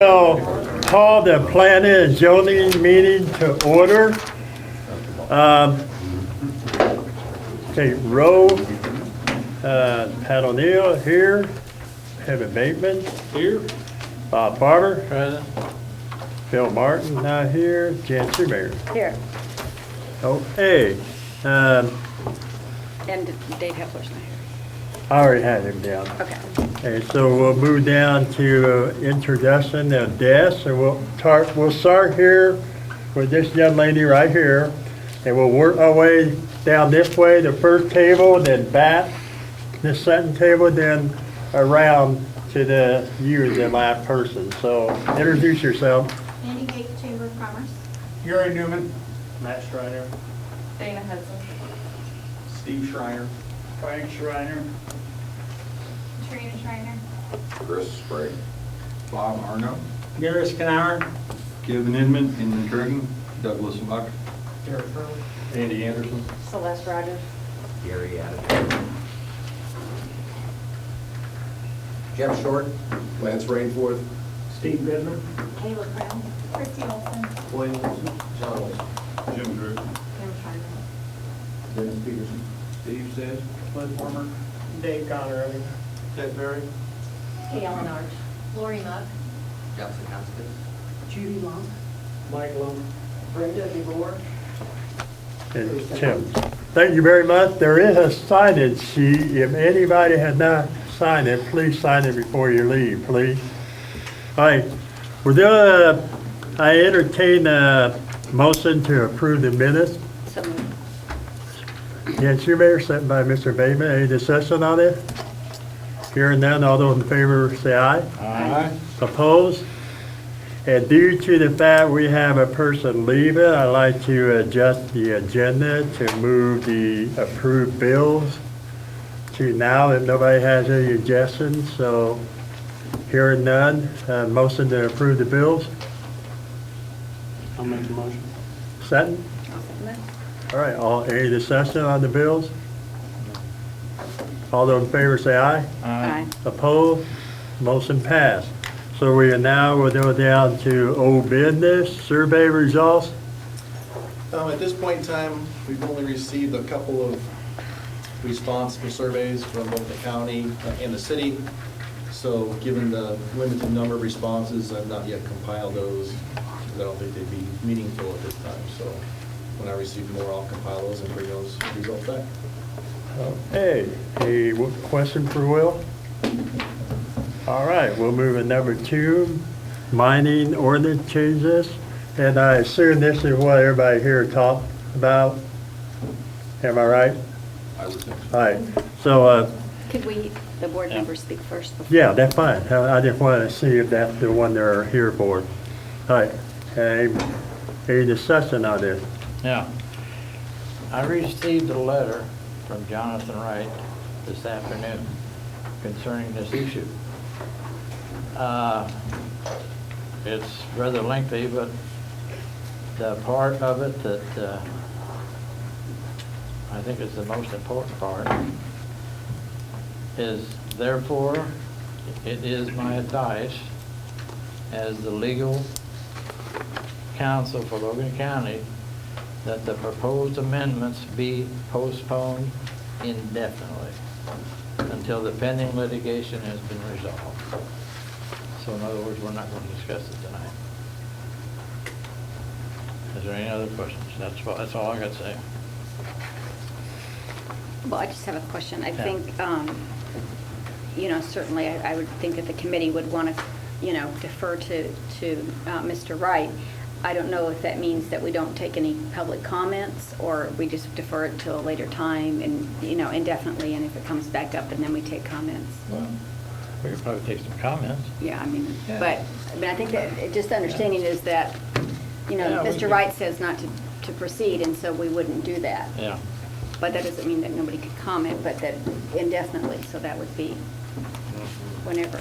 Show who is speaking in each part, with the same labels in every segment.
Speaker 1: I'll call the planning and zoning meeting to order. Okay, row, Pat O'Neill here, Kevin Bateman here, Bob Barber, present, Phil Martin not here, Jan Schumacher.
Speaker 2: Here.
Speaker 1: Okay,
Speaker 2: And Dave Hepler's not here.
Speaker 1: I already had him down.
Speaker 2: Okay.
Speaker 1: Okay, so we'll move down to introduction of guests, and we'll start here with this young lady right here, and we'll work our way down this way, the first table, then back, this second table, then around to the last person. So introduce yourself.
Speaker 3: Andy Gate, Chamber of Commerce.
Speaker 4: Gary Newman.
Speaker 5: Matt Schreiner,
Speaker 3: Dana Hudson.
Speaker 4: Steve Schreiner.
Speaker 5: Frank Schreiner,
Speaker 3: Trina Schreiner.
Speaker 4: Chris Sprague. Bob Arno.
Speaker 5: Gary Skinner,
Speaker 4: Kevin Inman, Inman Dragon. Douglas Buck.
Speaker 5: Derek Hurley,
Speaker 4: Andy Anderson.
Speaker 2: Celeste Rogers.
Speaker 6: Gary Adams. Jeff Short. Lance Rainforth.
Speaker 5: Steve Goodman,
Speaker 3: Kayla Crown. Christy Olson.
Speaker 6: William Wilson. John Olson.
Speaker 4: Jim Drew.
Speaker 3: Kim Schreiner.
Speaker 6: Dennis Peterson.
Speaker 4: Steve Says.
Speaker 5: Bud Farmer, Dave Connery, Ted Berry,
Speaker 3: Kay Ellen Arch. Lori Muck.
Speaker 6: Johnson Constance.
Speaker 3: Judy Long.
Speaker 5: Mike Lum,
Speaker 3: Brenda DeVore.
Speaker 1: And Tim. Thank you very much. There is a sign-in sheet. If anybody has not signed it, please sign it before you leave, please. All right, we're doing, I entertain a motion to approve the minutes.
Speaker 2: So moved.
Speaker 1: Jan Schumacher, sent by Mr. Bateman. Any discussion on it? Hearing none, all those in favor say aye.
Speaker 2: Aye.
Speaker 1: Opposed? And due to the fact we have a person leaving, I'd like to adjust the agenda to move the approved bills to now if nobody has any suggestions. So hearing none, motion to approve the bills.
Speaker 5: I'll make the motion.
Speaker 1: Second?
Speaker 2: I'll second that.
Speaker 1: All right, any discussion on the bills? All those in favor say aye.
Speaker 2: Aye.
Speaker 1: Opposed? Motion passed. So we'll go down to old business, survey results.
Speaker 7: At this point in time, we've only received a couple of response for surveys from both the county and the city. So given the limited number of responses, I've not yet compiled those, because I don't think they'd be meaningful at this time. So when I receive more, I'll compile those and bring those results back.
Speaker 1: Okay, a question for Will? All right, we'll move to number 2, mining ordinance changes. And I assume this is what everybody here talked about. Am I right?
Speaker 4: I would think
Speaker 1: All right, so,
Speaker 2: Could the board members speak first? Before?
Speaker 1: yeah, that's fine. I just wanted to see if that's the one they're here for. All right, any discussion on this?
Speaker 8: Yeah. I received a letter from Jonathan Wright this afternoon concerning this issue. It's rather lengthy, but the part of it that I think is the most important part is, therefore, it is my advice as the legal counsel for Logan County that the proposed amendments be postponed indefinitely until the pending litigation has been resolved. So in other words, we're not going to discuss it tonight. Is there any other questions? That's all I got to say.
Speaker 2: Well, I just have a question. I
Speaker 8: Yeah.
Speaker 2: think, certainly I would think that the committee would want to, defer to Mr. Wright. I don't know if that means that we don't take any public comments, or we just defer it till a later time and, indefinitely, and if it comes back up, and then we take comments.
Speaker 8: Well, we could probably take some comments.
Speaker 2: Yeah,
Speaker 8: Yeah.
Speaker 2: but I think that, just the understanding is that,
Speaker 8: Yeah, we
Speaker 2: Mr.
Speaker 8: could-
Speaker 2: Wright says not to proceed, and so we wouldn't do that.
Speaker 8: Yeah.
Speaker 2: But that doesn't mean that nobody could comment, but that indefinitely, so that would be whenever.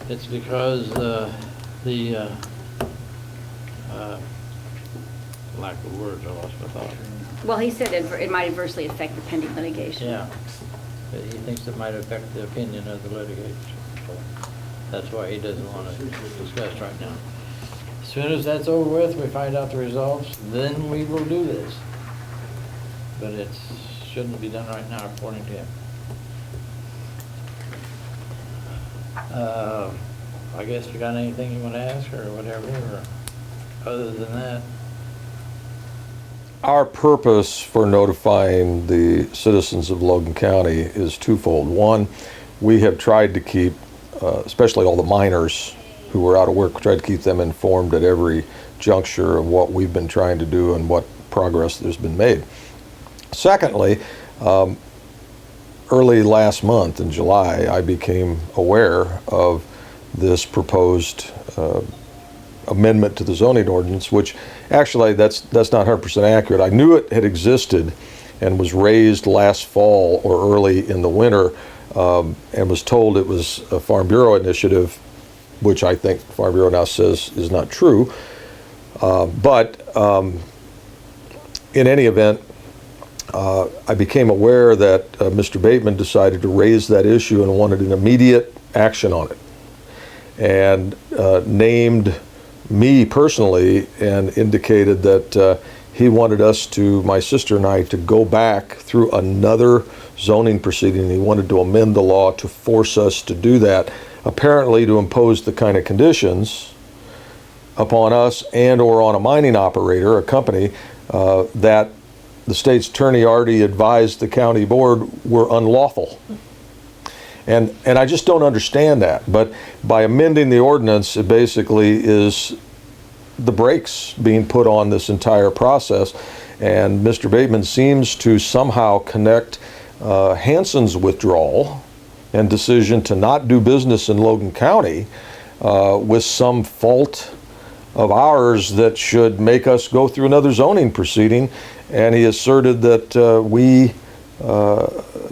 Speaker 8: It's because lack of words, I lost my thought.
Speaker 2: Well, he said it might adversely affect the pending litigation.
Speaker 8: Yeah. But he thinks it might affect the opinion of the litigation. That's why he doesn't want to discuss right now. As soon as that's over with, we find out the results, then we will do this. But it shouldn't be done right now, according to him. I guess you got anything you want to ask or whatever, or other than that?
Speaker 9: Our purpose for notifying the citizens of Logan County is twofold. One, we have tried to keep, especially all the miners who were out of work, tried to keep them informed at every juncture of what we've been trying to do and what progress there's been made. Secondly, early last month in July, I became aware of this proposed amendment to the zoning ordinance, which actually that's not 100% accurate. I knew it had existed and was raised last fall or early in the winter, and was told it was a Farm Bureau initiative, which I think Farm Bureau now says is not true. But in any event, I became aware that Mr. Bateman decided to raise that issue and wanted an immediate action on it, and named me personally and indicated that he wanted us to, my sister and I, to go back through another zoning proceeding. He wanted to amend the law to force us to do that, apparently to impose the kind of conditions upon us and or on a mining operator, a company, that the state's attorney already advised the county board were unlawful. And I just don't understand that. But by amending the ordinance, it basically is the brakes being put on this entire process. And Mr. Bateman seems to somehow connect Hanson's withdrawal and decision to not do business in Logan County with some fault of ours that should make us go through another zoning proceeding. And he asserted that we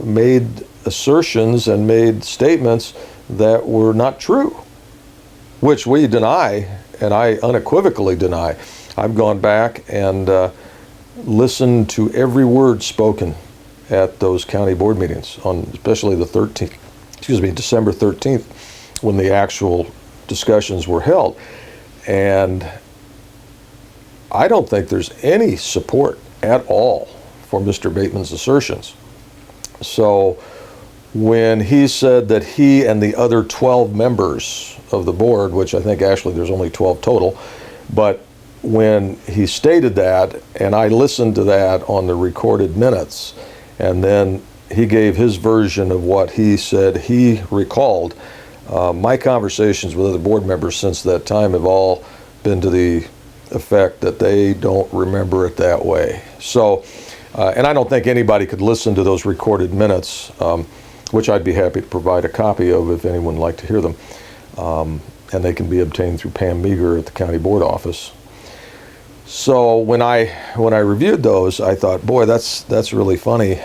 Speaker 9: made assertions and made statements that were not true, which we deny, and I unequivocally deny. I've gone back and listened to every word spoken at those county board meetings, on especially the 13th, December 13th, when the actual discussions were held. And I don't think there's any support at all for Mr. Bateman's assertions. So when he said that he and the other 12 members of the board, which I think actually there's only 12 total, but when he stated that, and I listened to that on the recorded minutes, and then he gave his version of what he said he recalled, my conversations with other board members since that time have all been to the effect that they don't remember it that way. So, and I don't think anybody could listen to those recorded minutes, which I'd be happy to provide a copy of if anyone would like to hear them. And they can be obtained through Pam Meager at the county board office. So when I reviewed those, I thought, boy, that's really funny.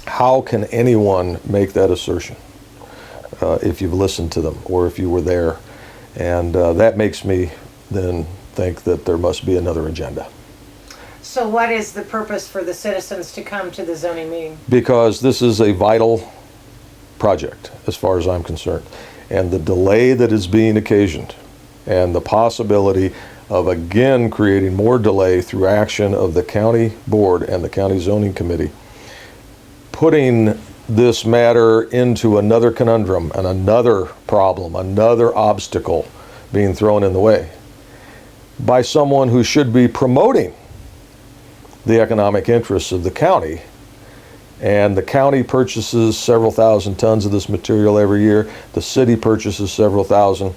Speaker 9: How can anyone make that assertion if you've listened to them or if you were there? And that makes me then think that there must be another agenda.
Speaker 10: So what is the purpose for the citizens to come to the zoning meeting?
Speaker 9: Because this is a vital project, as far as I'm concerned. And the delay that is being occasioned, and the possibility of again creating more delay through action of the county board and the county zoning committee, putting this matter into another conundrum and another problem, another obstacle being thrown in the way by someone who should be promoting the economic interests of the county. And the county purchases several thousand tons of this material every year. The city purchases several thousand.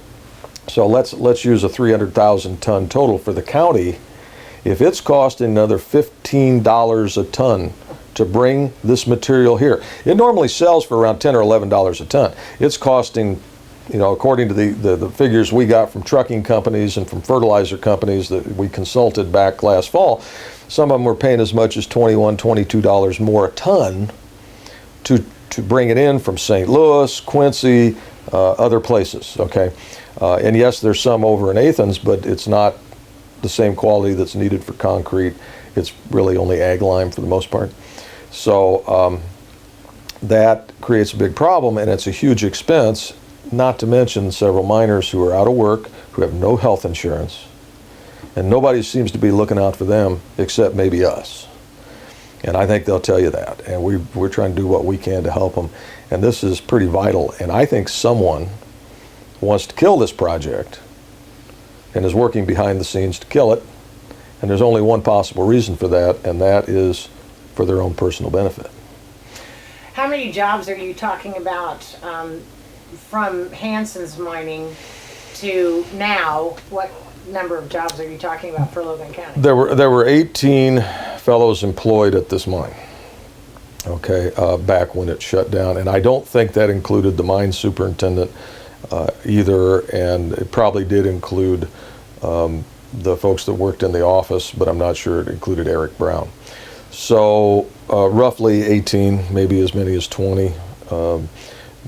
Speaker 9: So let's use a 300,000 ton total for the county. If it's costing another $15 a ton to bring this material here, it normally sells for around $10 or $11 a ton. It's costing, according to the figures we got from trucking companies and from fertilizer companies that we consulted back last fall, some of them were paying as much as $21, $22 more a ton to bring it in from St. Louis, Quincy, other places, okay? And yes, there's some over in Athens, but it's not the same quality that's needed for concrete. It's really only ag lime for the most part. So that creates a big problem, and it's a huge expense. not to mention several miners who are out of work, who have no health insurance, and nobody seems to be looking out for them except maybe us. And I think they'll tell you that. And we're trying to do what we can to help them. And this is pretty vital. And I think someone wants to kill this project and is working behind the scenes to kill it. And there's only one possible reason for that, and that is for their own personal benefit.
Speaker 10: How many jobs are you talking about from Hanson's mining to now? What number of jobs are you talking about for Logan County?
Speaker 9: There were 18 fellows employed at this mine, okay, back when it shut down. And I don't think that included the mine superintendent either, and it probably did include the folks that worked in the office, but I'm not sure it included Eric Brown. So roughly 18, maybe as many as 20.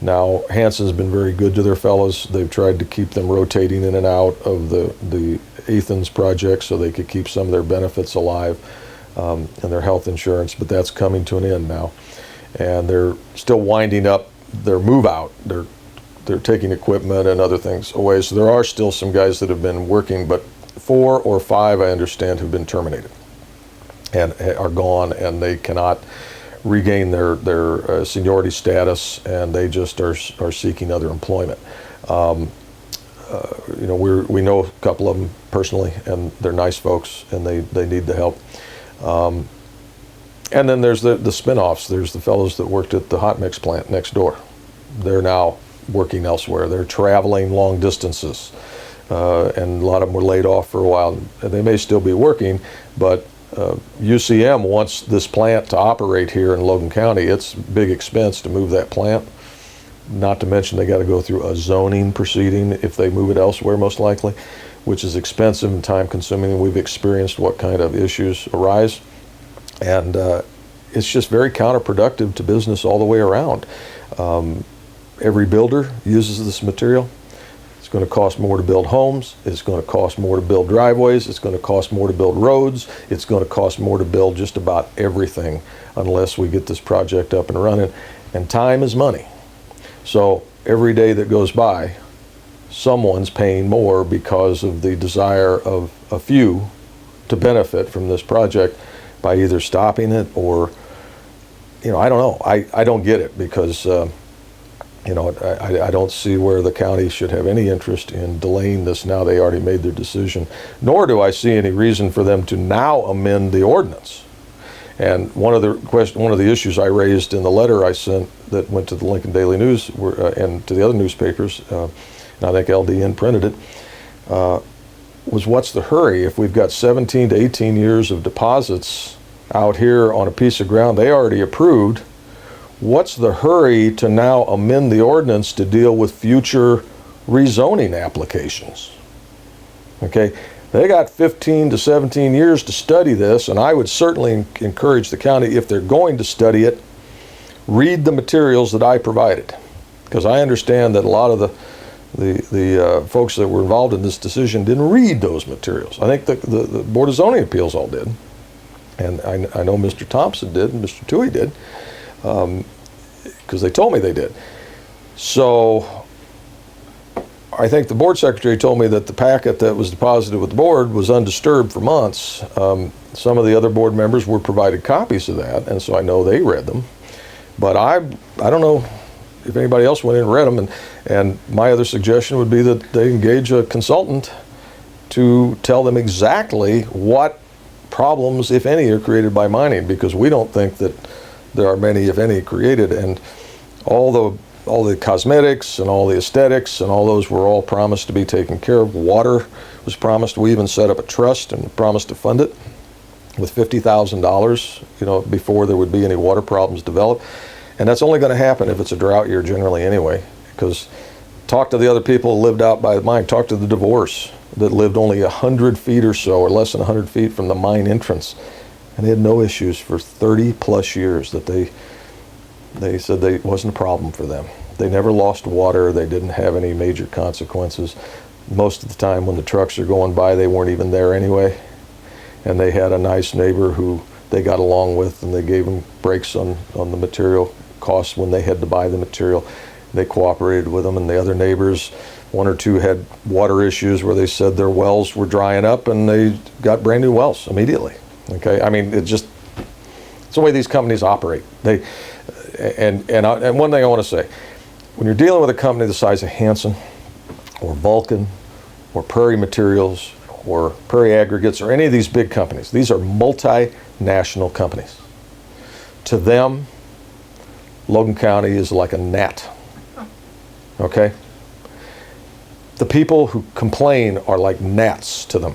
Speaker 9: Now, Hanson's been very good to their fellows. They've tried to keep them rotating in and out of the Athens project so they could keep some of their benefits alive and their health insurance, but that's coming to an end now. And they're still winding up their move out. They're taking equipment and other things away. So there are still some guys that have been working, but 4 or 5, I understand, have been terminated and are gone, and they cannot regain their seniority status, and they just are seeking other employment. You know, we know a couple of them personally, and they're nice folks, and they need the help. And then there's the spin-offs. There's the fellows that worked at the hot mix plant next door. They're now working elsewhere. They're traveling long distances, and a lot of them were laid off for a while. They may still be working, but UCM wants this plant to operate here in Logan County. It's a big expense to move that plant. Not to mention they got to go through a zoning proceeding if they move it elsewhere, most likely, which is expensive and time consuming, and we've experienced what kind of issues arise. And it's just very counterproductive to business all the way around. Every builder uses this material. It's going to cost more to build homes. It's going to cost more to build driveways. It's going to cost more to build roads. It's going to cost more to build just about everything unless we get this project up and running. And time is money. So every day that goes by, someone's paying more because of the desire of a few to benefit from this project by either stopping it or, you know, I don't know. I don't get it because, you know, I don't see where the county should have any interest in delaying this now they already made their decision, nor do I see any reason for them to now amend the ordinance. And one of the issues I raised in the letter I sent that went to the Lincoln Daily News and to the other newspapers, and I think LDN printed it, was what's the hurry? If we've got 17 to 18 years of deposits out here on a piece of ground they already approved, what's the hurry to now amend the ordinance to deal with future rezoning applications? Okay, they got 15 to 17 years to study this, and I would certainly encourage the county, if they're going to study it, read the materials that I provided, because I understand that a lot of the folks that were involved in this decision didn't read those materials. I think the Board of Zoning Appeals all did, and I know Mr. Thompson did and Mr. Toohey did, because they told me they did. So I think the board secretary told me that the packet that was deposited with the board was undisturbed for months. Some of the other board members were provided copies of that, and so I know they read them. But I don't know if anybody else went in and read them, and my other suggestion would be that they engage a consultant to tell them exactly what problems, if any, are created by mining, because we don't think that there are many, if any, created. And all the cosmetics and all the aesthetics and all those were all promised to be taken care of. Water was promised. We even set up a trust and promised to fund it with $50,000, you know, before there would be any water problems develop. And that's only going to happen if it's a drought year generally anyway, because talk to the other people who lived out by the mine. Talk to the divorce that lived only 100 feet or so, or less than 100 feet from the mine entrance. And they had no issues for 30 plus years that they said it wasn't a problem for them. They never lost water. They didn't have any major consequences. Most of the time when the trucks are going by, they weren't even there anyway. And they had a nice neighbor who they got along with, and they gave them breaks on the material costs when they had to buy the material. They cooperated with them, and the other neighbors, one or two had water issues where they said their wells were drying up, and they got brand new wells immediately. Okay, I mean, it's the way these companies operate. And one thing I want to say, when you're dealing with a company the size of Hanson or Vulcan or Prairie Materials or Prairie Aggregates or any of these big companies, these are multinational companies. To them, Logan County is like a gnat. Okay? The people who complain are like gnats to them.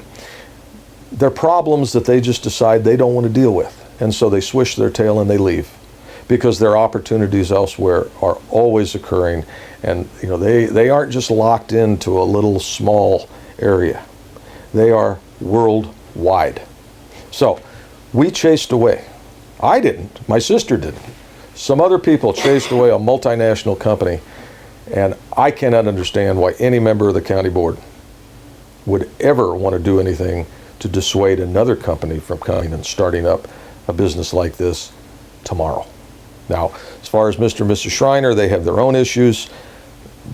Speaker 9: They're problems that they just decide they don't want to deal with. And so they swish their tail and they leave, because their opportunities elsewhere are always occurring. And you know, they aren't just locked into a little small area. They are worldwide. So we chased away. I didn't. My sister didn't. Some other people chased away a multinational company, and I cannot understand why any member of the county board would ever want to do anything to dissuade another company from coming and starting up a business like this tomorrow. Now, as far as Mr. and Mrs. Schreiner, they have their own issues.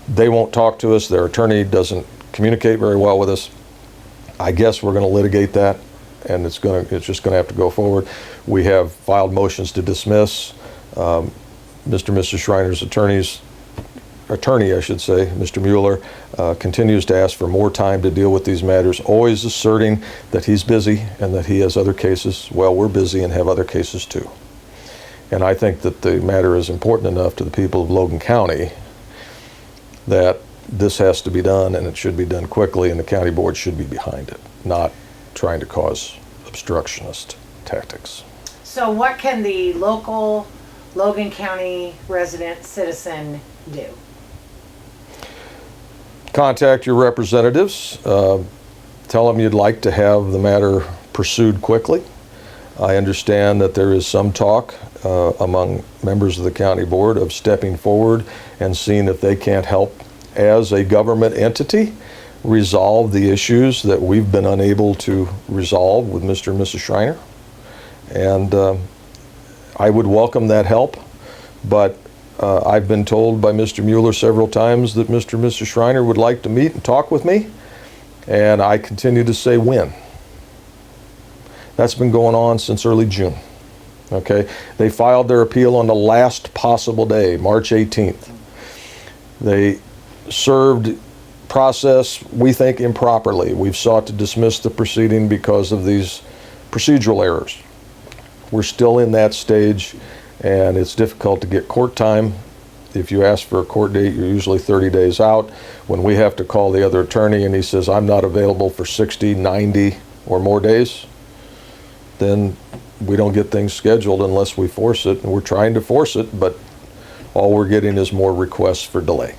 Speaker 9: They won't talk to us. Their attorney doesn't communicate very well with us. I guess we're going to litigate that, and it's just going to have to go forward. We have filed motions to dismiss. Mr. and Mrs. Schreiner's attorney, I should say, Mr. Mueller, continues to ask for more time to deal with these matters, always asserting that he's busy and that he has other cases. Well, we're busy and have other cases too. And I think that the matter is important enough to the people of Logan County that this has to be done, and it should be done quickly, and the county board should be behind it, not trying to cause obstructionist tactics.
Speaker 10: So what can the local Logan County resident citizen do?
Speaker 9: Contact your representatives. Tell them you'd like to have the matter pursued quickly. I understand that there is some talk among members of the county board of stepping forward and seeing if they can't help as a government entity resolve the issues that we've been unable to resolve with Mr. and Mrs. Schreiner. And I would welcome that help, but I've been told by Mr. Mueller several times that Mr. and Mrs. Schreiner would like to meet and talk with me, and I continue to say when. That's been going on since early June. Okay, they filed their appeal on the last possible day, March 18th. They served process, we think, improperly. We've sought to dismiss the proceeding because of these procedural errors. We're still in that stage, and it's difficult to get court time. If you ask for a court date, you're usually 30 days out. When we have to call the other attorney and he says, I'm not available for 60, 90 or more days, then we don't get things scheduled unless we force it, and we're trying to force it, but all we're getting is more requests for delay.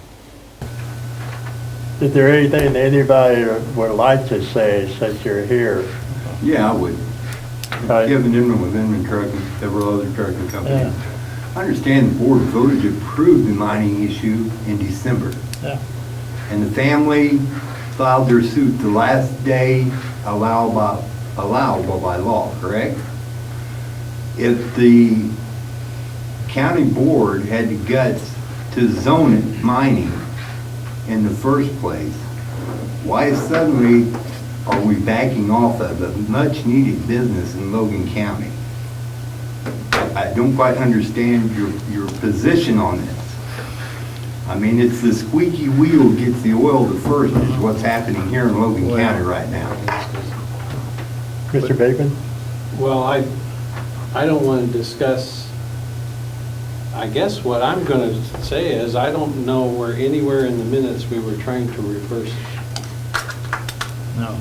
Speaker 1: Is there anything that anybody would like to say since you're here?
Speaker 4: Yeah, I would. Kevin Inman with Inman Trucking, several other trucking companies.
Speaker 1: Yeah.
Speaker 4: I understand the board voted to approve the mining issue in December.
Speaker 1: Yeah.
Speaker 4: And the family filed their suit the last day allowable by law, correct? If the county board had the guts to zone it mining in the first place, why suddenly are we backing off of a much-needed business in Logan County? I don't quite understand your position on this. I mean, it's the squeaky wheel gets the oil the first is what's happening here in Logan County right now.
Speaker 1: Mr. Bateman?
Speaker 11: Well, I don't want to discuss, I guess what I'm going to say is I don't know where anywhere in the minutes we were trying to reverse it.
Speaker 8: No.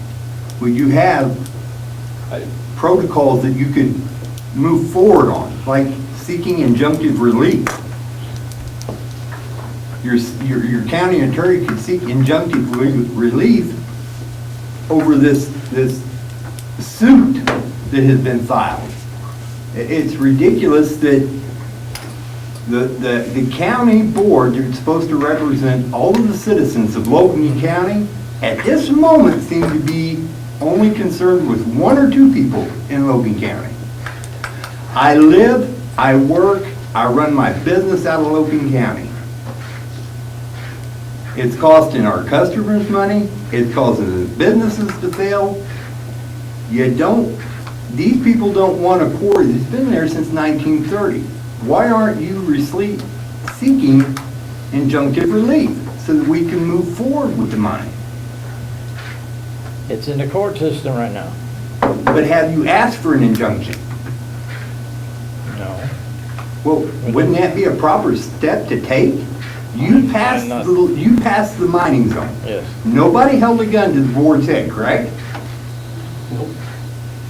Speaker 4: Would you have protocols that you could move forward on, like seeking injunctive relief? Your county attorney could seek injunctive relief over this suit that has been filed. It's ridiculous that the county board that's supposed to represent all of the citizens of Logan County at this moment seem to be only concerned with one or two people in Logan County. I live, I work, I run my business out of Logan County. It's costing our customers money. It's causing the businesses to fail. These people don't want a quarry that's been there since 1930. Why aren't you seeking injunctive relief so that we can move forward with the mine?
Speaker 8: It's in the court system right now.
Speaker 4: But have you asked for an injunction?
Speaker 8: No.
Speaker 4: Well, wouldn't that be a proper step to take? You passed the mining zone.
Speaker 8: Yes.
Speaker 4: Nobody held a gun to the board's head, correct?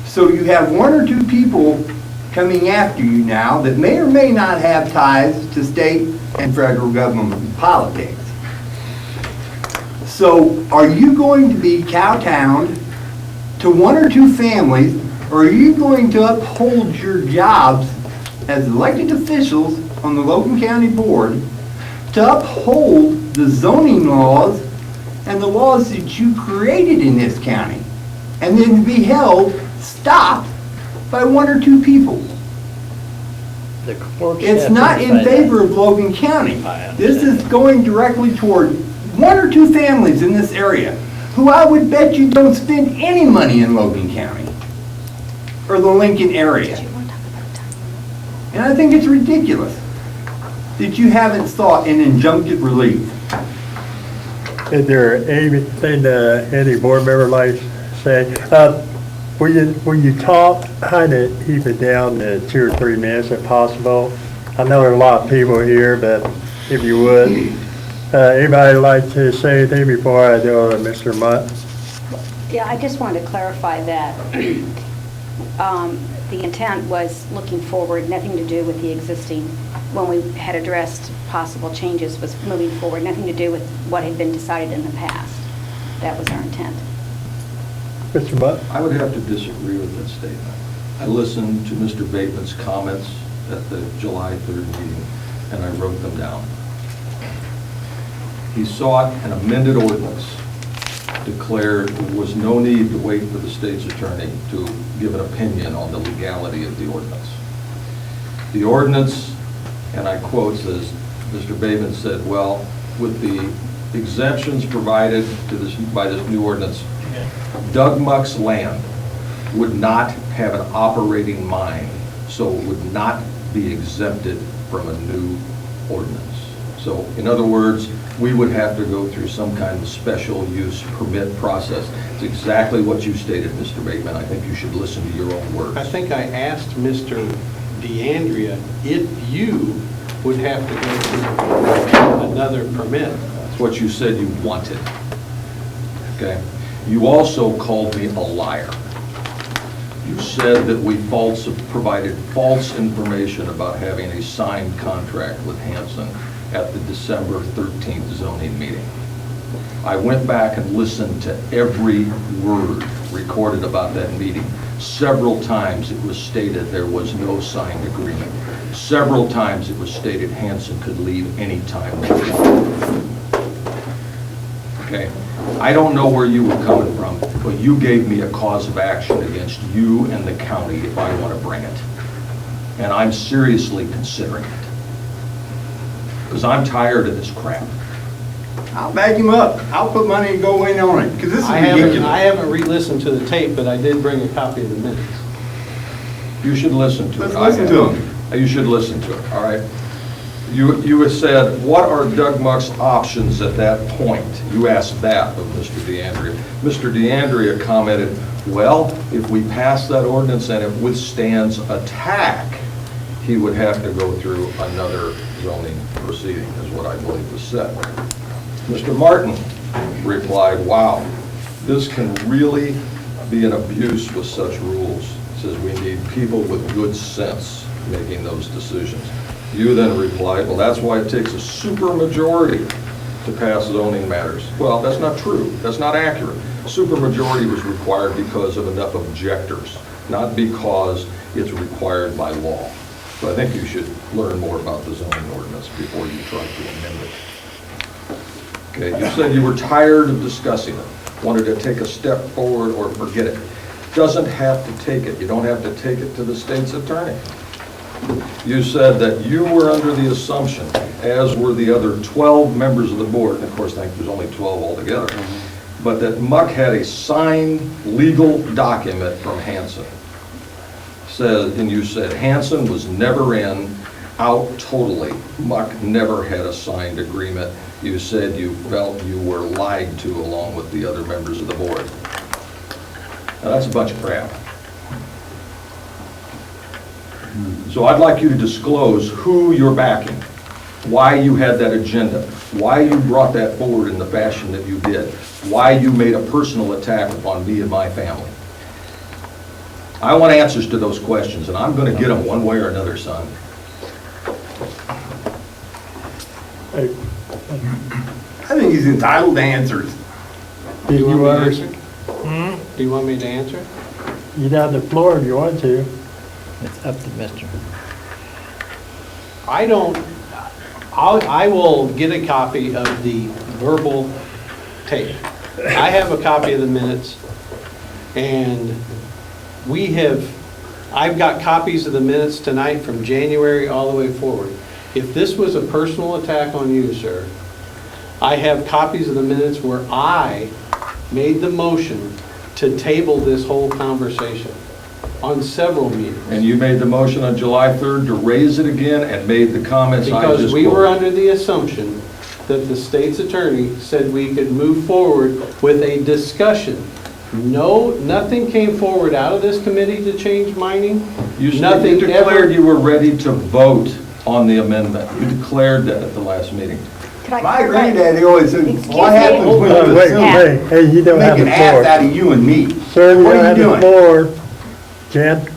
Speaker 4: So you have one or two people coming after you now that may or may not have ties to state and federal government politics. So are you going to be kowtowed to one or two families, or are you going to uphold your jobs as elected officials on the Logan County Board to uphold the zoning laws and the laws that you created in this county, and then be stopped by one or two people?
Speaker 8: The courts
Speaker 4: It's
Speaker 8: have to
Speaker 4: not in
Speaker 8: decide that.
Speaker 4: favor of Logan County.
Speaker 8: I understand
Speaker 4: This is
Speaker 8: that.
Speaker 4: going directly toward one or two families in this area who I would bet you don't spend any money in Logan County or the Lincoln area. And I think it's ridiculous that you haven't sought an injunctive relief.
Speaker 1: Is there anything any board member like to say? When you talk, kind of keep it down to 2 or 3 minutes if possible. I know there are a lot of people here, but if you would. Anybody like to say anything before I go to Mr. Mutt?
Speaker 2: Yeah, I just wanted to clarify that the intent was looking forward, nothing to do with the existing, when we had addressed possible changes, was moving forward, nothing to do with what had been decided in the past. That was our intent.
Speaker 1: Mr. Mutt?
Speaker 9: I would have to disagree with that statement. I listened to Mr. Bateman's comments at the July 3rd meeting, and I wrote them down. He sought an amended ordinance, declared there was no need to wait for the state's attorney to give an opinion on the legality of the ordinance. The ordinance, and I quote, says, Mr. Bateman said, well, with the exemptions provided to this by this new ordinance, Doug Muck's land would not have an operating mine, so it would not be exempted from a new ordinance. So, in other words, we would have to go through some kind of special use permit process. It's exactly what you stated, Mr. Bateman. I think you should listen to your own words.
Speaker 11: I think I asked Mr. DeAndrea if you would have to go through another permit.
Speaker 9: That's what you said you wanted. Okay? You also called me a liar. You said that we provided false information about having a signed contract with Hanson at the December 13th zoning meeting. I went back and listened to every word recorded about that meeting. Several times it was stated there was no signed agreement. Several times it was stated Hanson could leave any time. Okay? I don't know where you were coming from, but you gave me a cause of action against you and the county if I want to bring it. And I'm seriously considering it. Because I'm tired of this crap.
Speaker 4: I'll back him up. I'll put money and go in on it, because this is
Speaker 11: I
Speaker 4: ridiculous.
Speaker 11: haven't re-listened to the tape, but I did bring a copy of the minutes.
Speaker 9: You should listen to it.
Speaker 4: Let's listen to him.
Speaker 9: You should listen to it, all right? You had said, what are Doug Muck's options at that point? You asked that of Mr. DeAndrea. Mr. DeAndrea commented, well, if we pass that ordinance and it withstands attack, he would have to go through another zoning proceeding, is what I believe was said. Mr. Martin replied, wow, this can really be an abuse with such rules. He says we need people with good sense making those decisions. You then replied, well, that's why it takes a supermajority to pass zoning matters. Well, that's not true. That's not accurate. Supermajority was required because of enough objectors, not because it's required by law. So I think you should learn more about the zoning ordinance before you try to amend it. Okay, you said you were tired of discussing it, wanted to take a step forward or forget it. Doesn't have to take it. You don't have to take it to the state's attorney. You said that you were under the assumption, as were the other 12 members of the board, and of course, I think there's only 12 altogether, but that Muck had a signed legal document from Hanson. And you said Hanson was never in, out totally. Muck never had a signed agreement. You said you felt you were lied to along with the other members of the board. Now, that's a bunch of crap. So I'd like you to disclose who you're backing, why you had that agenda, why you brought that forward in the fashion that you did, why you made a personal attack upon me and my family. I want answers to those questions, and I'm going to get them one way or another, son.
Speaker 1: Hey,
Speaker 4: I think he's entitled to answers.
Speaker 1: did
Speaker 11: Do you
Speaker 1: you
Speaker 11: want me
Speaker 1: ever,
Speaker 11: to answer? Do you want me to answer?
Speaker 1: you have the floor if you want to.
Speaker 8: It's up to Mr.
Speaker 11: I will get a copy of the verbal tape. I have a copy of the minutes, and I've got copies of the minutes tonight from January all the way forward. If this was a personal attack on you, sir, I have copies of the minutes where I made the motion to table this whole conversation on several meetings.
Speaker 9: And you made the motion on July 3rd to raise it again and made the comments I just
Speaker 11: Because we were
Speaker 9: quoted.
Speaker 11: under the assumption that the state's attorney said we could move forward with a discussion. No, nothing came forward out of this committee to change mining.
Speaker 9: You
Speaker 11: Nothing
Speaker 9: declared
Speaker 11: ever.
Speaker 9: you were ready to vote on the amendment. You declared that at the last meeting.
Speaker 4: My granddaddy always said,
Speaker 2: Excuse
Speaker 4: what
Speaker 2: me?
Speaker 4: happens when
Speaker 1: Wait,
Speaker 4: you assume?
Speaker 1: hey, you don't have
Speaker 4: Make
Speaker 1: the
Speaker 4: an ass
Speaker 1: floor.
Speaker 4: out of you and me.
Speaker 1: Sir, you
Speaker 4: What
Speaker 1: don't
Speaker 4: are
Speaker 1: have
Speaker 4: you
Speaker 1: the
Speaker 4: doing?
Speaker 1: floor. Jen?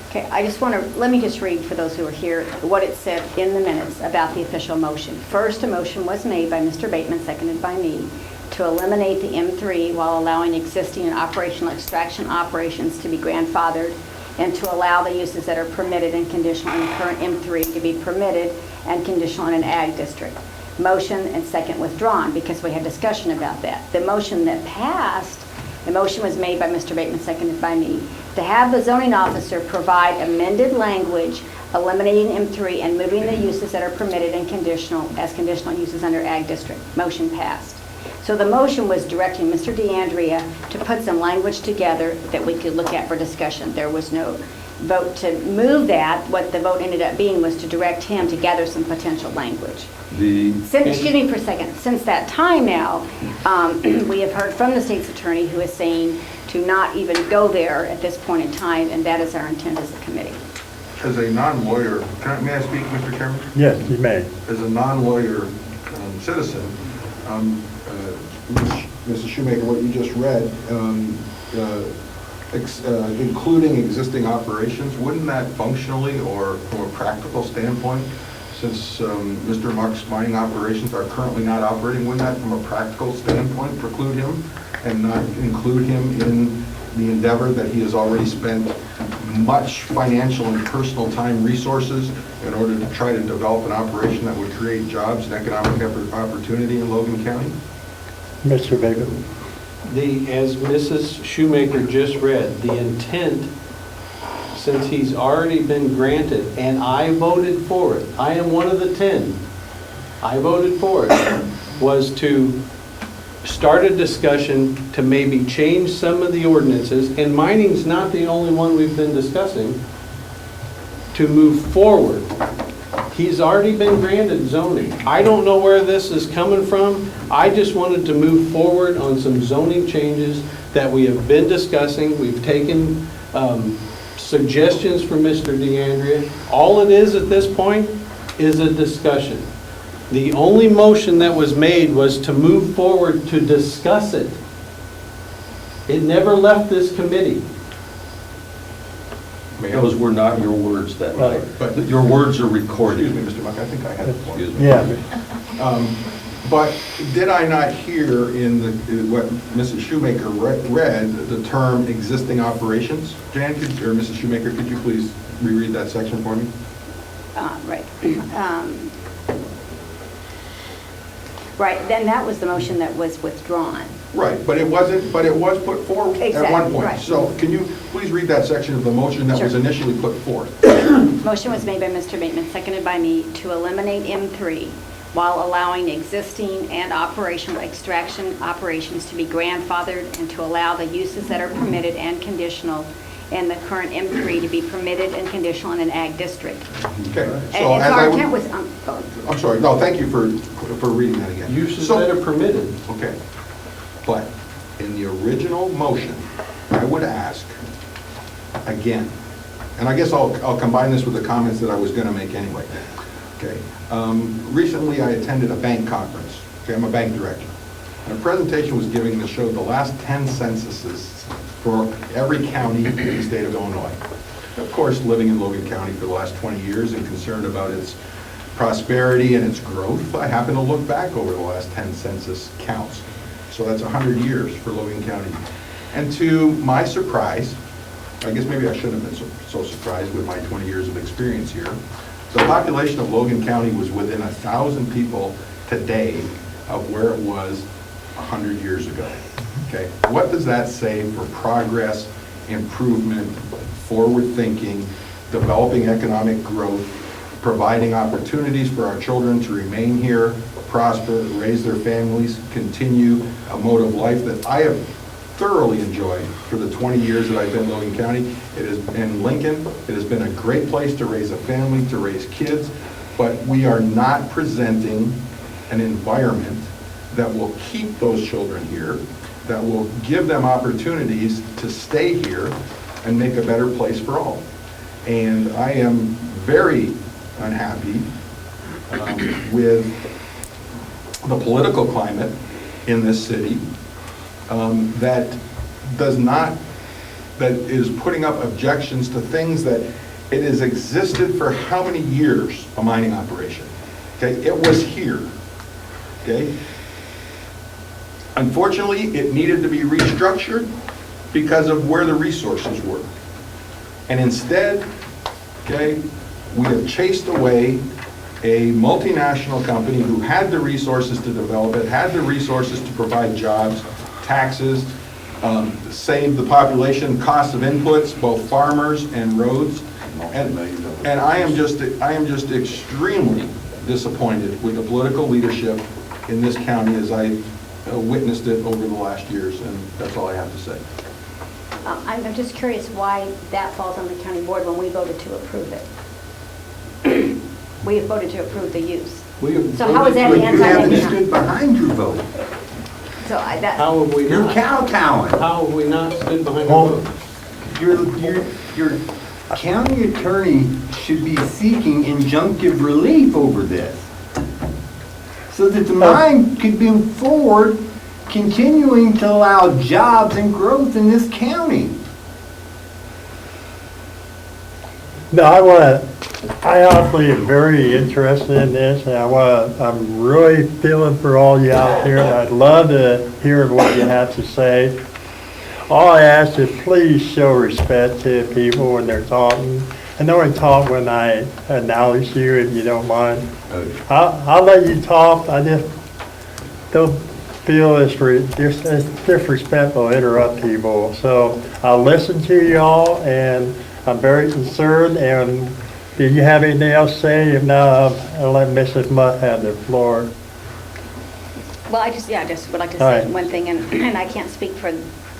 Speaker 2: Okay, I just want to, let me just read for those who are here what it said in the minutes about the official motion. First, a motion was made by Mr. Bateman, seconded by me, to eliminate the M3 while allowing existing and operational extraction operations to be grandfathered, and to allow the uses that are permitted and conditional in the current M3 to be permitted and conditional in an ag district. Motion and second withdrawn, because we had discussion about that. The motion that passed, the motion was made by Mr. Bateman, seconded by me, to have the zoning officer provide amended language eliminating M3 and moving the uses that are permitted and conditional as conditional uses under ag district. Motion passed. So the motion was directing Mr. DeAndrea to put some language together that we could look at for discussion. There was no vote to move that. What the vote ended up being was to direct him to gather some potential language. Excuse me for a second. Since that time now, we have heard from the state's attorney who is saying to not even go there at this point in time, and that is our intent as a committee.
Speaker 12: As a non-lawyer, may I speak, Mr. Chairman?
Speaker 1: Yes, you may.
Speaker 12: As a non-lawyer citizen, Mrs. Shoemaker, what you just read, including existing operations, wouldn't that functionally or from a practical standpoint, since Mr. Muck's mining operations are currently not operating, wouldn't that from a practical standpoint preclude him and not include him in the endeavor that he has already spent much financial and personal time resources in order to try to develop an operation that would create jobs and economic opportunity in Logan County?
Speaker 1: Mr. Bateman.
Speaker 11: As Mrs. Shoemaker just read, the intent, since he's already been granted, and I voted for it, I am one of the 10, I voted for it, was to start a discussion to maybe change some of the ordinances, and mining's not the only one we've been discussing, to move forward. He's already been granted zoning. I don't know where this is coming from. I just wanted to move forward on some zoning changes that we have been discussing. We've taken suggestions from Mr. DeAndrea. All it is at this point is a discussion. The only motion that was made was to move forward to discuss it. It never left this committee.
Speaker 9: Those were not your words that night.
Speaker 12: But
Speaker 9: Your words are recorded.
Speaker 12: Excuse me, Mr. Muck, I think I had a point.
Speaker 9: Excuse me.
Speaker 1: Yeah.
Speaker 12: But did I not hear in what Mrs. Shoemaker read, the term existing operations? Jan, or Mrs. Shoemaker, could you please reread that section for me?
Speaker 2: Right. Right, then that was the motion that was withdrawn.
Speaker 12: Right, but it was put forward at
Speaker 2: Exactly,
Speaker 12: one point.
Speaker 2: right.
Speaker 12: So can you please read that section of the motion that was
Speaker 2: Sure.
Speaker 12: initially put forth?
Speaker 2: Motion was made by Mr. Bateman, seconded by me, to eliminate M3 while allowing existing and operational extraction operations to be grandfathered and to allow the uses that are permitted and conditional in the current M3 to be permitted and conditional in an ag district.
Speaker 12: Okay.
Speaker 2: And
Speaker 12: So
Speaker 2: if
Speaker 12: as
Speaker 2: our
Speaker 12: I
Speaker 2: intent
Speaker 12: would,
Speaker 2: was,
Speaker 12: I'm sorry, no, thank you for reading that again.
Speaker 11: Uses
Speaker 12: So-
Speaker 11: that are permitted.
Speaker 12: Okay, but in the original motion, I would ask, again, and I guess I'll combine this with the comments that I was gonna make anyway. Okay, recently I attended a bank conference. Okay, I'm a bank director. And a presentation was given that showed the last 10 censuses for every county in the state of Illinois. Of course, living in Logan County for the last 20 years and concerned about its prosperity and its growth, I happen to look back over the last 10 census counts. So that's 100 years for Logan County. And to my surprise, I guess maybe I shouldn't have been so surprised with my 20 years of experience here, the population of Logan County was within 1,000 people today of where it was 100 years ago. Okay, what does that say for progress, improvement, forward thinking, developing economic growth, providing opportunities for our children to remain here, prosper, raise their families, continue a mode of life that I have thoroughly enjoyed for the 20 years that I've been in Logan County. It has been Lincoln. It has been a great place to raise a family, to raise kids, but we are not presenting an environment that will keep those children here, that will give them opportunities to stay here and make a better place for all. And I am very unhappy with the political climate in this city that is putting up objections to things that it has existed for how many years, a mining operation. Okay, it was here. Okay. Unfortunately, it needed to be restructured because of where the resources were. And instead, okay, we have chased away a multinational company who had the resources to develop it, had the resources to provide jobs, taxes, save the population costs of inputs, both farmers and roads. And I am just extremely disappointed with the political leadership in this county as I witnessed it over the last years, and that's all I have to say.
Speaker 2: I'm just curious why that falls on the county board when we voted to approve it. We have voted to approve the use. So how is that
Speaker 4: But you haven't
Speaker 2: anti-economic?
Speaker 4: stood behind your vote.
Speaker 2: So that,
Speaker 11: How have we
Speaker 4: You're
Speaker 11: not?
Speaker 4: kowtowing.
Speaker 11: How have we not stood behind
Speaker 1: Well,
Speaker 11: the vote?
Speaker 4: Your county attorney should be seeking injunctive relief over this, so that the mine could move forward, continuing to allow jobs and growth in this county.
Speaker 1: No, I honestly am very interested in this, and I'm really feeling for all you out there. I'd love to hear what you have to say. All I ask is please show respect to people when they're talking. I know I talk when I acknowledge you, if you don't mind. I'll let you talk. I just don't feel it's disrespectful to interrupt people. So I'll listen to y'all, and I'm very concerned. And do you have anything else to say? If not, I'll let Mrs. Mutt have the floor.
Speaker 2: well, I just would like to
Speaker 1: All
Speaker 2: say
Speaker 1: right.
Speaker 2: one thing, and I can't speak for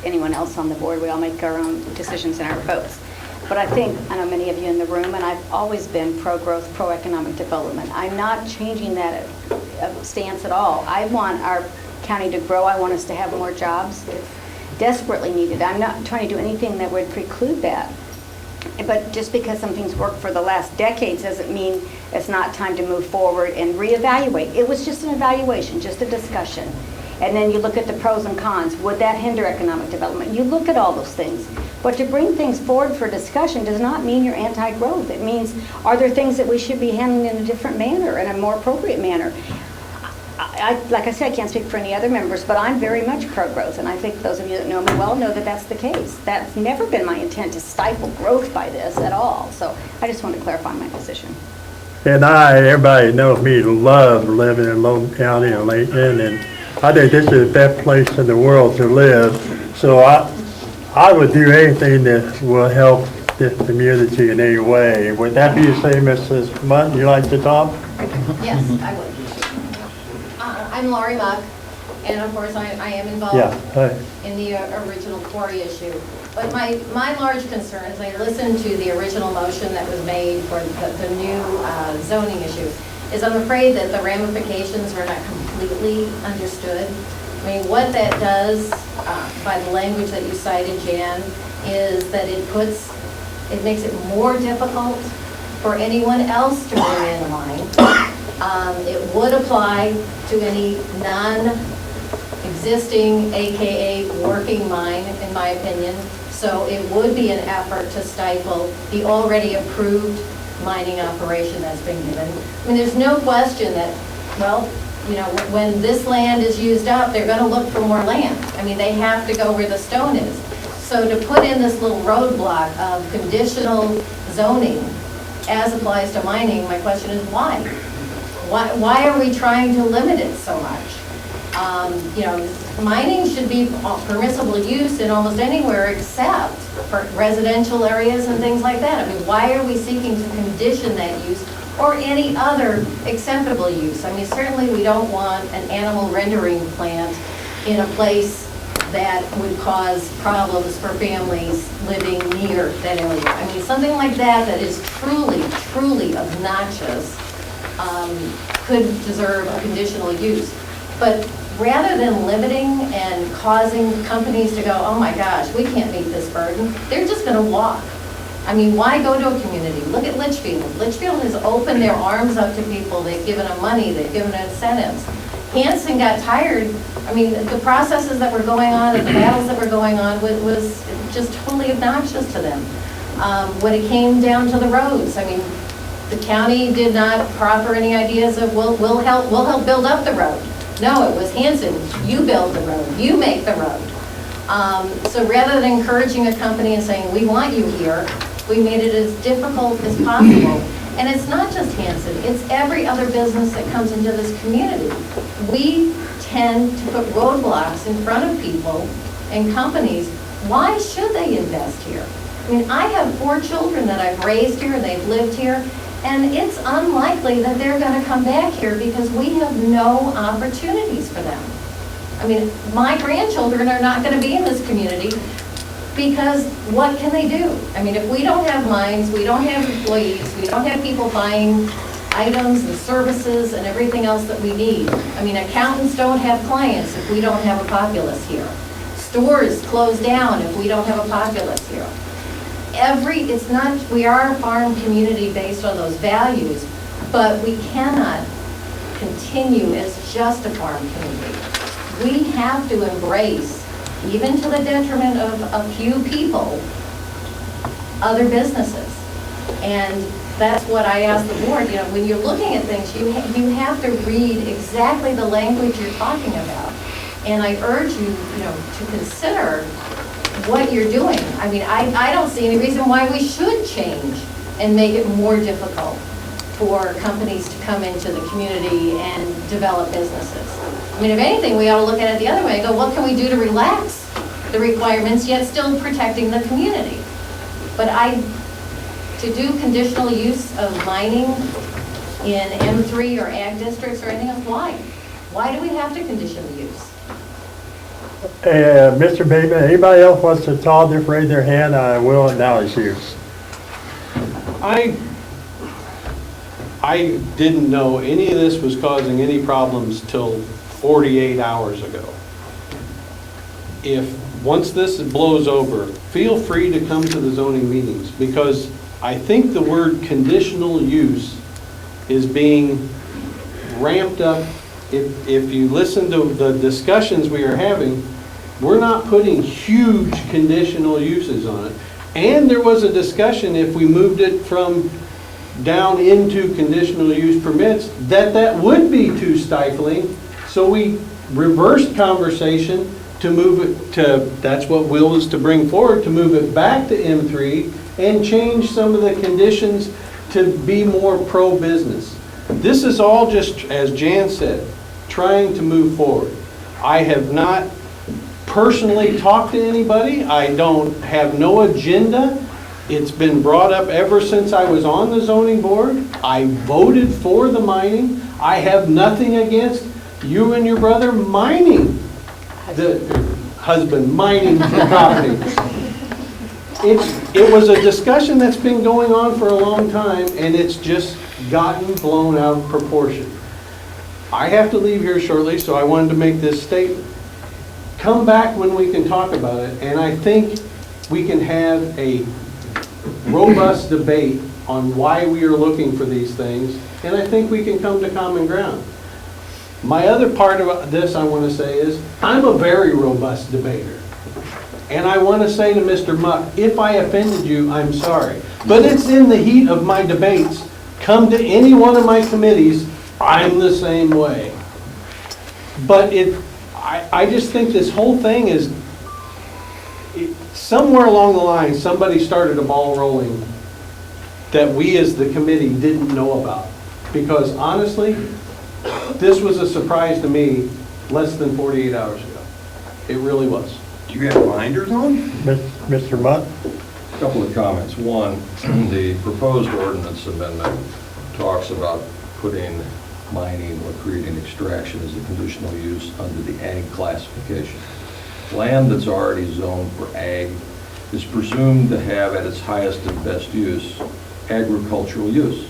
Speaker 2: anyone else on the board. We all make our own decisions and our votes. But I know many of you in the room, and I've always been pro-growth, pro-economic development. I'm not changing that stance at all. I want our county to grow. I want us to have more jobs. It's desperately needed. I'm not trying to do anything that would preclude that. But just because something's worked for the last decades doesn't mean it's not time to move forward and reevaluate. It was just an evaluation, just a discussion. And then you look at the pros and cons. Would that hinder economic development? You look at all those things. But to bring things forward for discussion does not mean you're anti-growth. It means, are there things that we should be handling in a different manner, in a more appropriate manner? Like I said, I can't speak for any other members, but I'm very much pro-growth, and I think those of you that know me well know that that's the case. That's never been my intent to stifle growth by this at all. So I just want to clarify my position.
Speaker 1: And everybody knows me, love living in Logan County and Lincoln, and I think this is the best place in the world to live. So I would do anything that will help this community in any way. Would that be the same, Mrs. Munt? You like to talk?
Speaker 3: Yes, I would. I'm Laurie Muck, and of course, I am involved
Speaker 1: Yeah. Hi.
Speaker 3: in the original quarry issue. But my large concern, as I listened to the original motion that was made for the new zoning issue, is I'm afraid that the ramifications are not completely understood. I mean, what that does, by the language that you cited, Jan, is that it makes it more difficult for anyone else to bring in a mine. It would apply to any non-existing, AKA working mine, in my opinion. So it would be an effort to stifle the already approved mining operation that's been given. I mean, there's no question that, well, you know, when this land is used up, they're going to look for more land. I mean, they have to go where the stone is. So to put in this little roadblock of conditional zoning as applies to mining, my question is why? Why are we trying to limit it so much? You know, mining should be permissible use in almost anywhere except for residential areas and things like that. I mean, why are we seeking to condition that use or any other acceptable use? I mean, certainly we don't want an animal rendering plant in a place that would cause problems for families living near that area. I mean, something like that is truly, truly obnoxious could deserve a conditional use. But rather than limiting and causing companies to go, oh my gosh, we can't meet this burden, they're just going to walk. I mean, why go to a community? Look at Litchfield. Litchfield has opened their arms up to people. They've given them money. They've given them incentives. Hanson got tired. I mean, the processes that were going on and the battles that were going on was just totally obnoxious to them. When it came down to the roads, I mean, the county did not proffer any ideas of, we'll help build up the road. No, it was Hanson, you build the road, you make the road. So rather than encouraging a company and saying, we want you here, we made it as difficult as possible. And it's not just Hanson, it's every other business that comes into this community. We tend to put roadblocks in front of people and companies. Why should they invest here? I mean, I have 4 children that I've raised here, they've lived here, and it's unlikely that they're going to come back here because we have no opportunities for them. I mean, my grandchildren are not going to be in this community because what can they do? I mean, if we don't have mines, we don't have employees, we don't have people buying items and services and everything else that we need. I mean, accountants don't have clients if we don't have a populace here. Stores close down if we don't have a populace here. We are a farm community based on those values, but we cannot continue as just a farm community. We have to embrace, even to the detriment of a few people, other businesses. And that's what I ask the board, you know, when you're looking at things, you have to read exactly the language you're talking about. And I urge you, you know, to consider what you're doing. I mean, I don't see any reason why we should change and make it more difficult for companies to come into the community and develop businesses. I mean, if anything, we ought to look at it the other way and go, what can we do to relax the requirements, yet still protecting the community? But to do conditional use of mining in M3 or ag districts or anything else, why? Why do we have to condition the use?
Speaker 1: Mr. Bateman, anybody else wants to talk, just raise their hand, I will acknowledge you.
Speaker 11: I didn't know any of this was causing any problems till 48 hours ago. Once this blows over, feel free to come to the zoning meetings, because I think the word conditional use is being ramped up. If you listen to the discussions we are having, we're not putting huge conditional uses on it. And there was a discussion, if we moved it from down into conditional use permits, that would be too stifling. So we reversed conversation to move it to, that's what Will is to bring forward, to move it back to M3 and change some of the conditions to be more pro-business. This is all just, as Jan said, trying to move forward. I have not personally talked to anybody. I don't have no agenda. It's been brought up ever since I was on the zoning board. I voted for the mining. I have nothing against you and your brother mining, the husband mining the property. It was a discussion that's been going on for a long time, and it's just gotten blown out of proportion. I have to leave here shortly, so I wanted to make this statement. Come back when we can talk about it, and I think we can have a robust debate on why we are looking for these things, and I think we can come to common ground. My other part of this I want to say is, I'm a very robust debater. And I want to say to Mr. Muck, if I offended you, I'm sorry. But it's in the heat of my debates. Come to any one of my committees, I'm the same way. But I just think this whole thing is, somewhere along the line, somebody started a ball rolling that we as the committee didn't know about. Because honestly, this was a surprise to me less than 48 hours ago. It really was.
Speaker 4: Do you have blinders on?
Speaker 1: Mr. Mutt?
Speaker 9: Couple of comments. One, the proposed ordinance amendment talks about putting mining or creating extraction as a conditional use under the ag classification. Land that's already zoned for ag is presumed to have at its highest and best use agricultural use.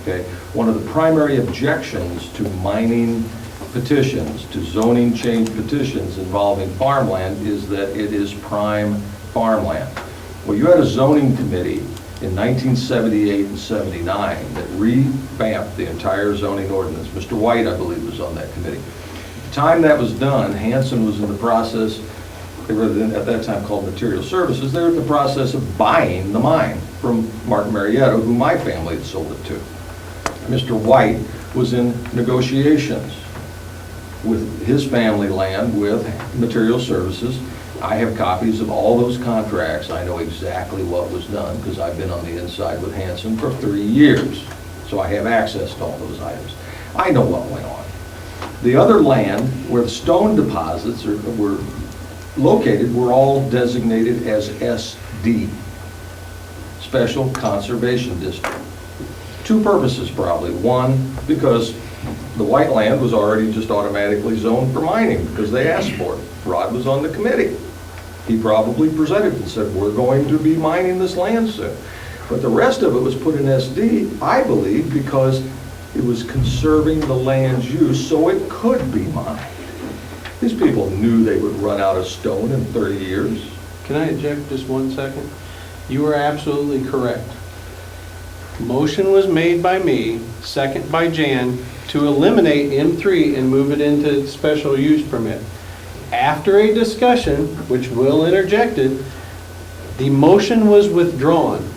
Speaker 9: Okay? One of the primary objections to mining petitions, to zoning change petitions involving farmland, is that it is prime farmland. Well, you had a zoning committee in 1978 and 79 that revamped the entire zoning ordinance. Mr. White, I believe, was on that committee. At the time that was done, Hanson was in the process, they were at that time called Material Services, they were in the process of buying the mine from Martin Marietta, who my family had sold it to. Mr. White was in negotiations with his family land with Material Services. I have copies of all those contracts. I know exactly what was done because I've been on the inside with Hanson for 3 years. So I have access to all those items. I know what went on. The other land where the stone deposits were located were all designated as SD, Special Conservation District. Two purposes probably. One, because the white land was already just automatically zoned for mining because they asked for it. Rod was on the committee. He probably presented and said, we're going to be mining this land soon. But the rest of it was put in SD, I believe, because it was conserving the land's use so it could be mined. These people knew they would run out of stone in 30 years.
Speaker 11: Can I object just 1 second? You are absolutely correct. Motion was made by me, second by Jan, to eliminate M3 and move it into special use permit. After a discussion, which Will interjected, the motion was withdrawn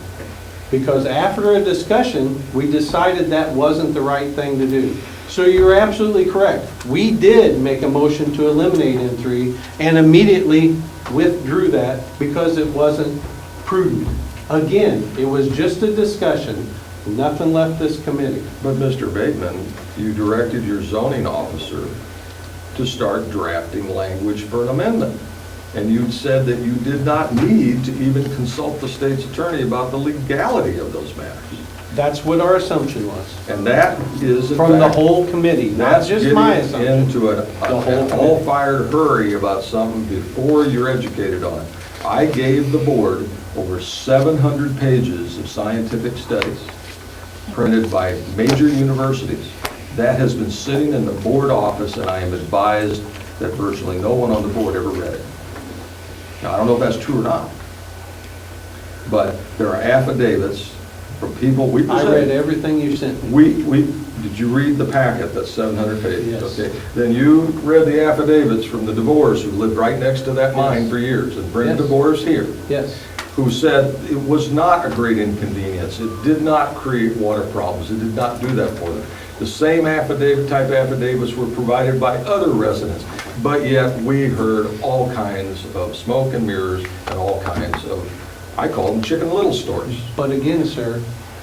Speaker 11: because after a discussion, we decided that wasn't the right thing to do. So you're absolutely correct. We did make a motion to eliminate M3 and immediately withdrew that because it wasn't prudent. Again, it was just a discussion. Nothing left this committee.
Speaker 9: But Mr. Bateman, you directed your zoning officer to start drafting language for an amendment. And you said that you did not need to even consult the state's attorney about the legality of those matters.
Speaker 11: That's what our assumption was.
Speaker 9: And that is
Speaker 11: from the whole committee, not just my assumption.
Speaker 9: Into an all-fired hurry about something before you're educated on it. I gave the board over 700 pages of scientific studies printed by major universities. That has been sitting in the board office, and I am advised that virtually no one on the board ever read it. Now, I don't know if that's true or not, but there are affidavits from people we presented.
Speaker 11: I read everything you sent me.
Speaker 9: Did you read the packet that's 700 pages?
Speaker 11: Yes.
Speaker 9: Okay. Then you read the affidavits from the DeVores who lived right next to that mine for years, and Brenda DeVores here.
Speaker 11: Yes.
Speaker 9: Who said it was not a great inconvenience. It did not create water problems. It did not do that for them. The same type affidavits were provided by other residents, but yet we heard all kinds of smoke and mirrors and all kinds of, I call them Chicken Little stories.
Speaker 11: But again, sir,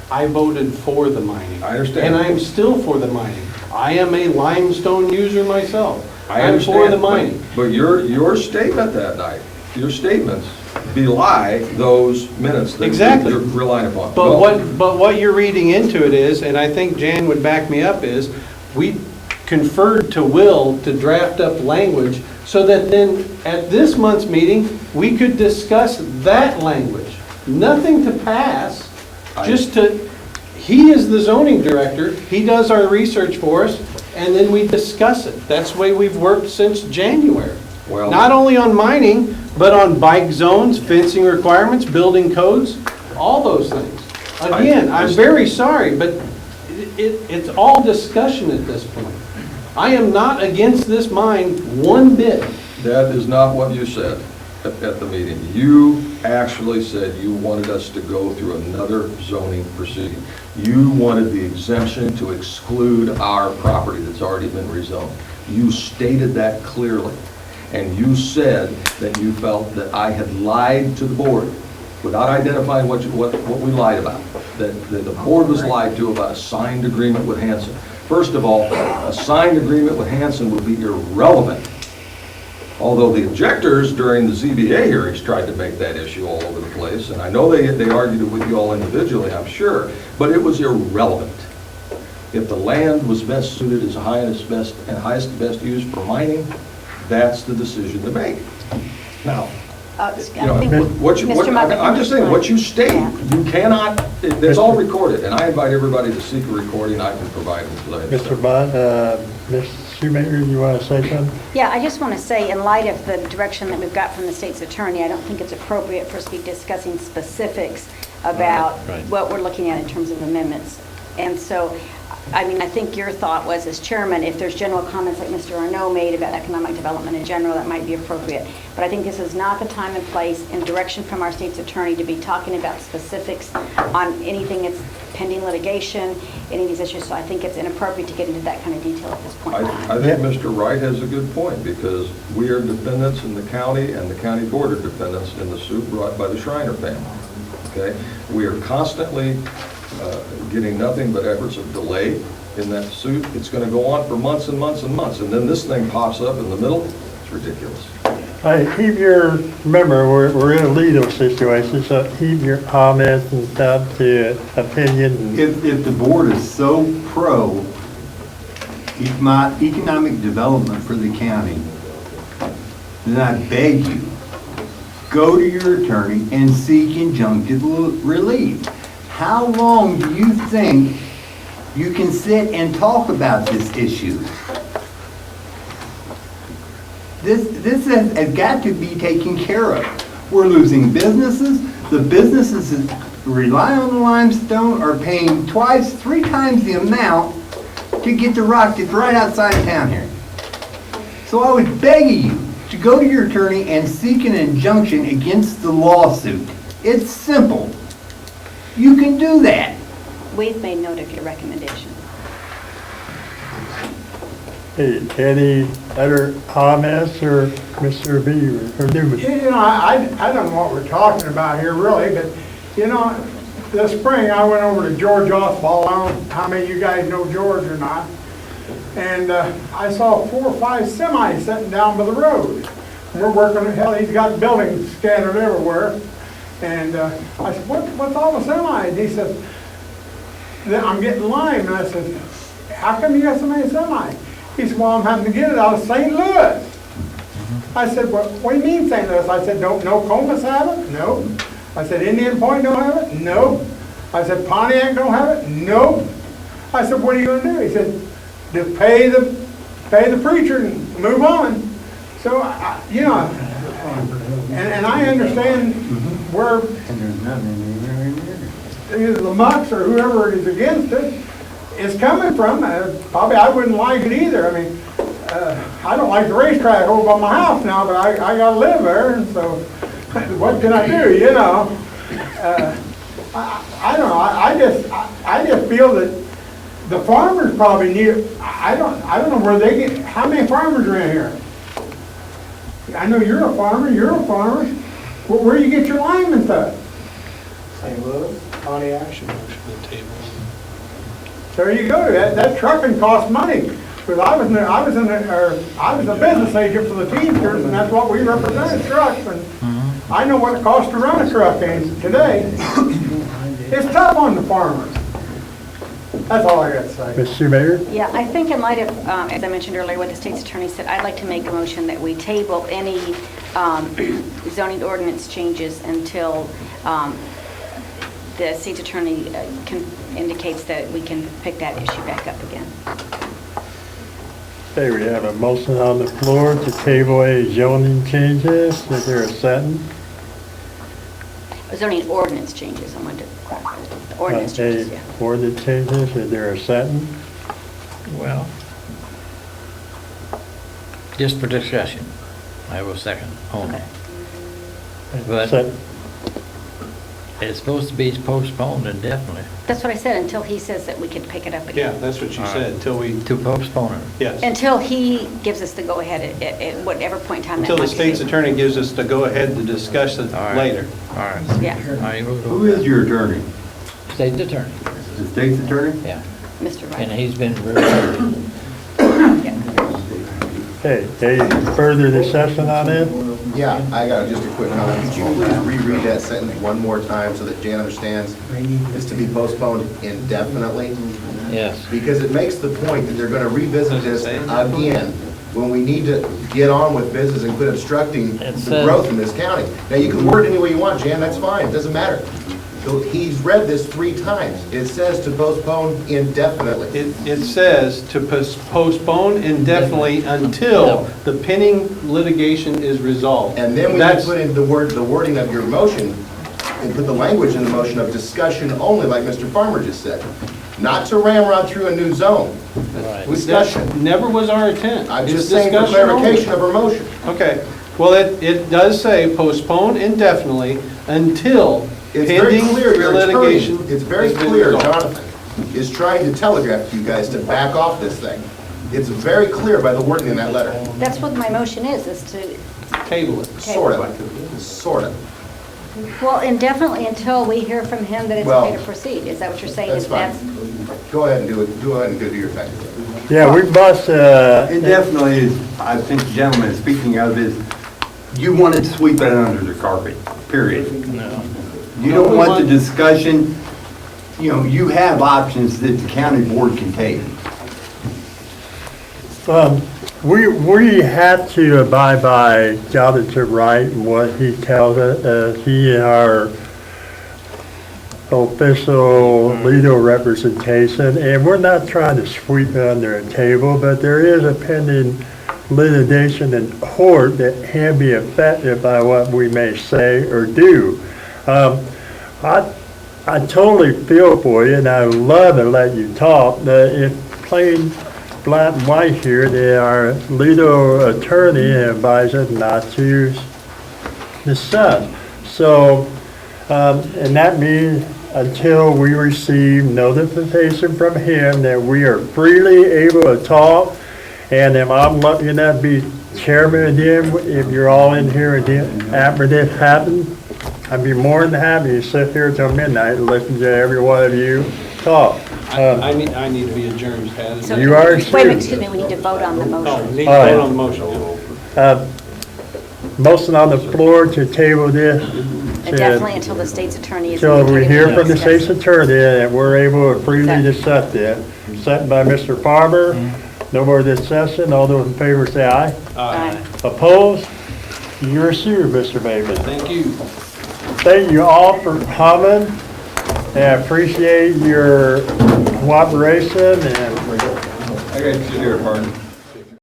Speaker 11: I voted for the mining.
Speaker 9: I understand.
Speaker 11: And I'm still for the mining. I am a limestone user myself.
Speaker 9: I
Speaker 11: I'm for the
Speaker 9: understand,
Speaker 11: mining.
Speaker 9: But your statement that night, your statements belie those minutes that
Speaker 11: Exactly.
Speaker 9: you're relying upon.
Speaker 11: But
Speaker 9: Go.
Speaker 11: what you're reading into it is, and I think Jan would back me up, is we conferred to Will to draft up language so that then at this month's meeting, we could discuss that language. Nothing to pass, just to, he is the zoning director, he does our research for us, and then we discuss it. That's the way we've worked since January.
Speaker 9: Well-
Speaker 11: Not only on mining, but on bike zones, fencing requirements, building codes, all those things. Again, I'm very sorry, but it's all discussion at this point. I am not against this mine one bit.
Speaker 9: That is not what you said at the meeting. You actually said you wanted us to go through another zoning proceeding. You wanted the exemption to exclude our property that's already been rezoned. You stated that clearly. And you said that you felt that I had lied to the board without identifying what we lied about. That the board was lied to about a signed agreement with Hanson. First of all, a signed agreement with Hanson would be irrelevant. Although the objectors during the ZBA hearings tried to make that issue all over the place, and I know they argued it with you all individually, I'm sure, but it was irrelevant. If the land was best suited as highest and best use for mining, that's the decision to make. Now, you know, I'm just saying, what you state, you cannot, it's all recorded, and I invite everybody to seek a recording, I can provide them.
Speaker 1: Mr. Bond, Ms. Shoemaker, you want to say something?
Speaker 2: Yeah, I just want to say, in light of the direction that we've got from the state's attorney, I don't think it's appropriate for us to be discussing specifics about what we're looking at in terms of amendments. And so, I mean, I think your thought was, as chairman, if there's general comments like Mr. Arnaud made about economic development in general, that might be appropriate. But I think this is not the time and place and direction from our state's attorney to be talking about specifics on anything that's pending litigation, any of these issues. So I think it's inappropriate to get into that kind of detail at this point in time.
Speaker 9: I think Mr. Wright has a good point, because we are defendants in the county, and the county board are defendants in the suit brought by the Schreiner family. Okay? We are constantly getting nothing but efforts of delay in that suit. It's going to go on for months and months and months, and then this thing pops up in the middle. It's ridiculous.
Speaker 1: Remember, we're in a legal situation, so keep your comments and stuff to opinion.
Speaker 4: If the board is so pro economic development for the county, then I beg you, go to your attorney and seek injunctive relief. How long do you think you can sit and talk about this issue? This has got to be taken care of. We're losing businesses. The businesses that rely on the limestone are paying twice, 3 times the amount to get the rock that's right outside of town here. So I would beg you to go to your attorney and seek an injunction against the lawsuit. It's simple. You can do that.
Speaker 2: We've made note of your recommendation.
Speaker 1: Hey, any other comments, or Mr. B or Newman?
Speaker 5: You know, I don't know what we're talking about here really, but, you know, this spring I went over to George Oswald. I don't know how many of you guys know George or not. And I saw 4 or 5 semis sitting down by the road. We're working, hell, he's got buildings scattered everywhere. And I said, what's all the semis? He said, I'm getting lime. And I said, how come you got so many semis? He said, well, I'm having to get it out of St. Louis. I said, well, what do you mean St. Louis? I said, no Comus have it? No. I said, Indian Point don't have it? No. I said, Pontiac don't have it? No. I said, what are you going to do? He said, to pay the preacher and move on. So, you know, and I understand where either the mucks or whoever is against it is coming from. Probably I wouldn't like it either. I mean, I don't like the racetrack over by my house now, but I got to live there, and so what can I do, you know? I don't know. I just feel that the farmers probably need, I don't know where they get, how many farmers are in here? I know you're a farmer, where do you get your lime and stuff? St. Louis, Pontiac. There you go, that trucking costs money. Because I was a business agent for the Teamsters, and that's what we represented, trucks, and I know what it costs to run a truck, and today, it's tough on the farmers. That's all I got to say.
Speaker 1: Mr. Mayor?
Speaker 2: Yeah, I think in light of, as I mentioned earlier, what the state's attorney said, I'd like to make a motion that we table any zoning ordinance changes until the state's attorney indicates that we can pick that issue back up again.
Speaker 1: Okay, we have a motion on the floor to table any zoning changes. Is there a second?
Speaker 2: Zoning ordinance changes, I wanted to clarify. The ordinance
Speaker 1: Okay,
Speaker 2: changes, yeah.
Speaker 1: ordinance changes, is there a second?
Speaker 8: Well, just for discussion, I will second only. But
Speaker 1: Second.
Speaker 8: it's supposed to be postponed indefinitely.
Speaker 2: That's what I said, until he says that we can pick it up
Speaker 11: Yeah,
Speaker 2: again.
Speaker 11: that's what you
Speaker 8: All
Speaker 11: said,
Speaker 8: right.
Speaker 11: until we,
Speaker 8: To postpone it.
Speaker 11: yes.
Speaker 2: Until he gives us the go-ahead at whatever point in time that
Speaker 11: Until the
Speaker 2: might be.
Speaker 11: state's attorney gives us the go-ahead to discuss it
Speaker 8: All right.
Speaker 11: later.
Speaker 8: All right.
Speaker 2: Yeah,
Speaker 8: All right, we'll go
Speaker 4: Who
Speaker 8: with
Speaker 4: is your attorney?
Speaker 8: that. State's attorney,
Speaker 4: The state's attorney?
Speaker 8: yeah.
Speaker 2: Mr.
Speaker 8: And
Speaker 2: Wright.
Speaker 8: he's been really,
Speaker 2: Yeah.
Speaker 1: Okay, any further discussion on it?
Speaker 6: Yeah, I got just a quick comment. Could you please reread that sentence one more time so that Jan understands? It's to be postponed indefinitely?
Speaker 8: yes.
Speaker 6: Because it makes the point that they're going to revisit this again when we need to get on with business and quit obstructing
Speaker 8: It
Speaker 6: the
Speaker 8: says-
Speaker 6: growth in this county. Now, you can word it any way you want, Jan, that's fine, it doesn't matter. So he's read this 3 times. It says to postpone indefinitely.
Speaker 11: It says to postpone indefinitely until the pending litigation is resolved.
Speaker 6: And then we
Speaker 11: That's-
Speaker 6: put in the wording of your motion, and put the language in the motion of discussion only, like Mr. Farmer just said. Not to ramrod through a new zone.
Speaker 8: Right.
Speaker 6: Discussion.
Speaker 11: That never was our intent.
Speaker 6: I'm
Speaker 11: It's
Speaker 6: just saying for
Speaker 11: discussion only.
Speaker 6: clarification of our motion.
Speaker 11: Okay, well, it does say postpone indefinitely until
Speaker 6: It's very
Speaker 11: pending
Speaker 6: clear, your attorney,
Speaker 11: litigation.
Speaker 6: it's very
Speaker 11: has been
Speaker 6: clear,
Speaker 11: resolved.
Speaker 6: Jonathan, is trying to telegraph to you guys to back off this thing. It's very clear by the wording in that letter.
Speaker 2: That's what my motion is to,
Speaker 11: Table it.
Speaker 6: Sort of, sort of.
Speaker 2: well, indefinitely until we hear from him that it's
Speaker 6: Well,
Speaker 2: okay to proceed. Is that what you're saying?
Speaker 6: That's
Speaker 2: Is
Speaker 6: fine. Go ahead and do it, go ahead and go do your thing.
Speaker 1: Yeah, we must,
Speaker 4: Indefinitely is, I think the gentleman is speaking of is, you want to sweep it under the carpet, period.
Speaker 8: No.
Speaker 4: You don't want the discussion, you know, you have options that the county board can take.
Speaker 1: we have to abide by Jonathan Wright and what he tells us. He and our official legal representation, and we're not trying to sweep it under a table, but there is a pending litigation in court that can be affected by what we may say or do. I totally feel for you, and I love to let you talk. It's plain black and white here that our legal attorney advised us not to discuss. So, and that means until we receive notification from him that we are freely able to talk, and if I'm lucky enough to be chairman again, if you're all in here again after this happens, I'd be more than happy to sit here till midnight and listen to every one of you talk.
Speaker 11: I need to be adjourned, Pat.
Speaker 2: So-
Speaker 1: You are
Speaker 2: Wait a
Speaker 1: excused.
Speaker 2: minute, excuse me, we need to vote on the
Speaker 11: Oh,
Speaker 2: motion.
Speaker 11: need to
Speaker 1: All right.
Speaker 11: vote on the motion. yeah.
Speaker 1: Motion on the floor to table this.
Speaker 2: Definitely until the state's attorney is.
Speaker 1: Till we hear from the
Speaker 2: indicated
Speaker 1: state's
Speaker 2: to
Speaker 1: attorney that we're able to freely discuss it. Second by Mr. Farmer. No more discussion. All those in favor say aye.
Speaker 2: discuss. Aye.
Speaker 1: Opposed? You're assumed, Mr. Bateman.
Speaker 11: Thank you.
Speaker 1: Thank you all for coming. And I appreciate your cooperation and
Speaker 4: I got you there, pardon.